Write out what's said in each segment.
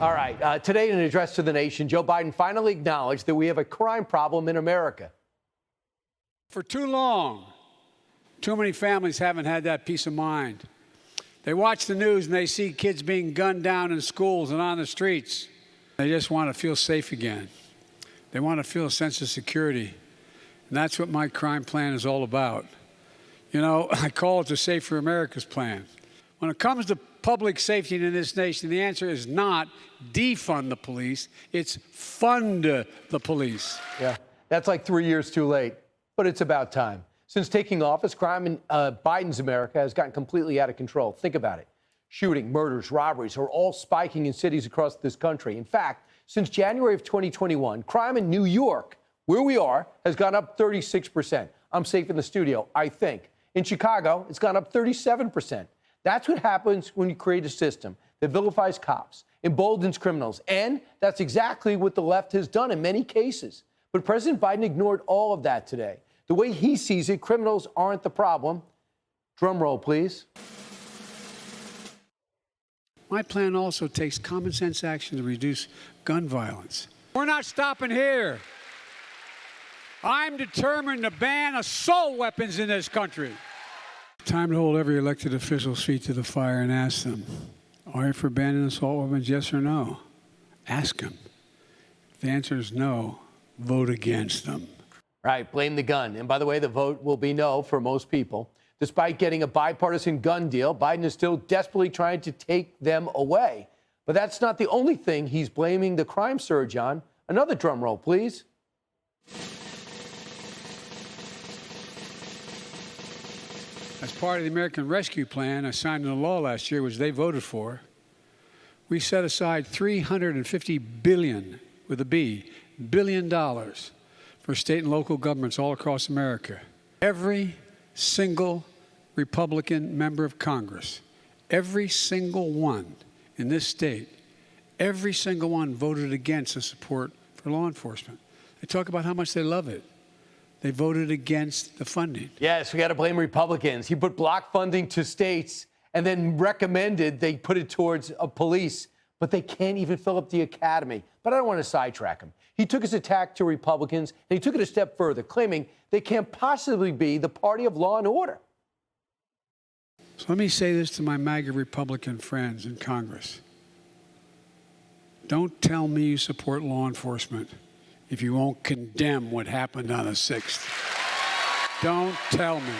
All right. Today, in an address to the nation, Joe Biden finally acknowledged that we have a crime problem in America. For too long, too many families haven't had that peace of mind. They watch the news and they see kids being gunned down in schools and on the streets. They just want to feel safe again. They want to feel a sense of security. And that's what my crime plan is all about. You know, I call it the Safer America's plan. When it comes to public safety in this nation, the answer is not defund the police, it's fund the police. Yeah, that's like 3 years too late, but it's about time. Since taking office, crime in Biden's America has gotten completely out of control. Think about it. Shooting, murders, robberies are all spiking in cities across this country. In fact, since January of 2021, crime in New York, where we are, has gone up 36%. I'm safe in the studio, I think. In Chicago, it's gone up 37%. That's what happens when you create a system that vilifies cops, emboldens criminals, and that's exactly what the left has done in many cases. But President Biden ignored all of that today. The way he sees it, criminals aren't the problem. Drum roll, please. My plan also takes common sense action to reduce gun violence. We're not stopping here. I'm determined to ban assault weapons in this country. Time to hold every elected official's feet to the fire and ask them, are you for banning assault weapons, yes or no? Ask them. If the answer is no, vote against them. Right, blame the gun. And by the way, the vote will be no for most people. Despite getting a bipartisan gun deal, Biden is still desperately trying to take them away. But that's not the only thing he's blaming the crime surge on. Another drum roll, please. As part of the American Rescue Plan I signed into law last year, which they voted for, we set aside $350 billion, with a B, billion dollars for state and local governments all across America. Every single Republican member of Congress, every single one in this state, every single one voted against the support for law enforcement. They talk about how much they love it. They voted against the funding. Yes, we got to blame Republicans. He put block funding to states and then recommended they put it towards police, but they can't even fill up the academy. But I don't want to sidetrack him. He took his attack to Republicans and he took it a step further, claiming they can't possibly be the party of law and order. So let me say this to my MAGA Republican friends in Congress. Don't tell me you support law enforcement if you won't condemn what happened on the 6th. Don't tell me.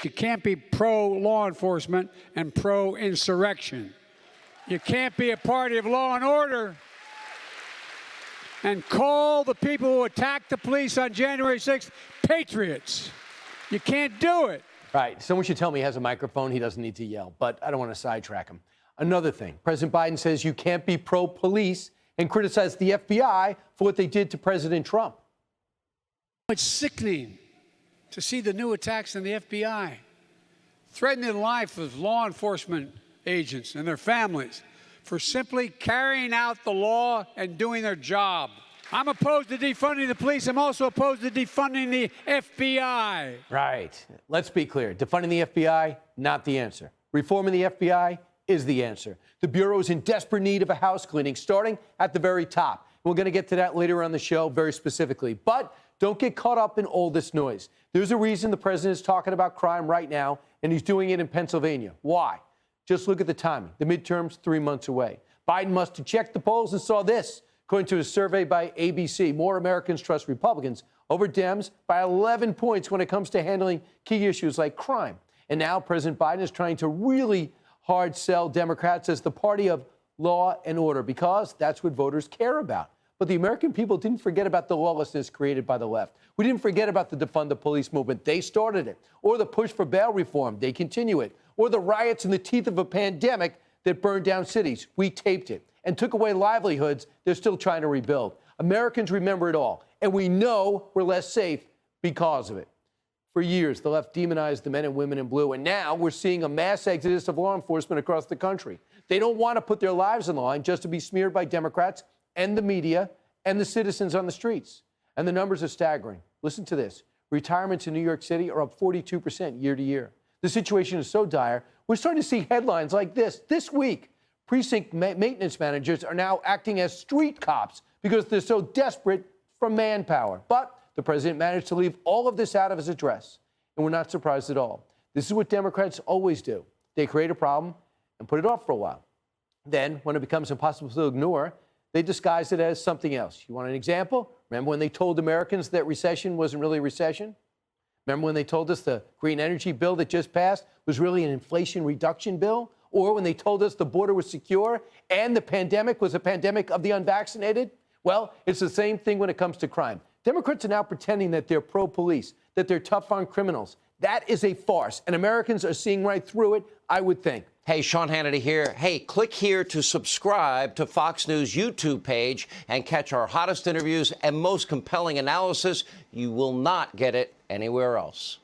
You can't be pro-law enforcement and pro-insurrection. You can't be a party of law and order and call the people who attacked the police on January 6th patriots. You can't do it. Right. Someone should tell me he has a microphone. He doesn't need to yell, but I don't want to sidetrack him. Another thing, President Biden says you can't be pro-police and criticize the FBI for what they did to President Trump. It's sickening to see the new attacks on the FBI, threatening the life of law enforcement agents and their families for simply carrying out the law and doing their job. I'm opposed to defunding the police. I'm also opposed to defunding the FBI. Right. Let's be clear. Defunding the FBI, not the answer. Reforming the FBI is the answer. The Bureau is in desperate need of a house cleaning, starting at the very top. We're going to get to that later on the show very specifically. But don't get caught up in all this noise. There's a reason the president is talking about crime right now, and he's doing it in Pennsylvania. Why? Just look at the timing. The midterms, 3 months away. Biden must have checked the polls and saw this. According to a survey by ABC, more Americans trust Republicans over Dems by 11 points when it comes to handling key issues like crime. And now President Biden is trying to really hard sell Democrats as the party of law and order because that's what voters care about. But the American people didn't forget about the lawlessness created by the left. We didn't forget about the defund the police movement. They started it. Or the push for bail reform. They continue it. Or the riots in the teeth of a pandemic that burned down cities. We taped it and took away livelihoods they're still trying to rebuild. Americans remember it all. And we know we're less safe because of it. For years, the left demonized the men and women in blue, and now we're seeing a mass exodus of law enforcement across the country. They don't want to put their lives on the line just to be smeared by Democrats and the media and the citizens on the streets. And the numbers are staggering. Listen to this. Retirements in New York City are up 42% year to year. The situation is so dire, we're starting to see headlines like this. This week, Precinct maintenance managers are now acting as street cops because they're so desperate for manpower. But the president managed to leave all of this out of his address, and we're not surprised at all. This is what Democrats always do. They create a problem and put it off for a while. Then, when it becomes impossible to ignore, they disguise it as something else. You want an example? Remember when they told Americans that recession wasn't really a recession? Remember when they told us the green energy bill that just passed was really an inflation reduction bill? Or when they told us the border was secure and the pandemic was a pandemic of the unvaccinated? Well, it's the same thing when it comes to crime. Democrats are now pretending that they're pro-police, that they're tough on criminals. That is a farce, and Americans are seeing right through it, I would think. Hey, Sean Hannity here. Hey, click here to subscribe to Fox News YouTube page and catch our hottest interviews and most compelling analysis. You will not get it anywhere else.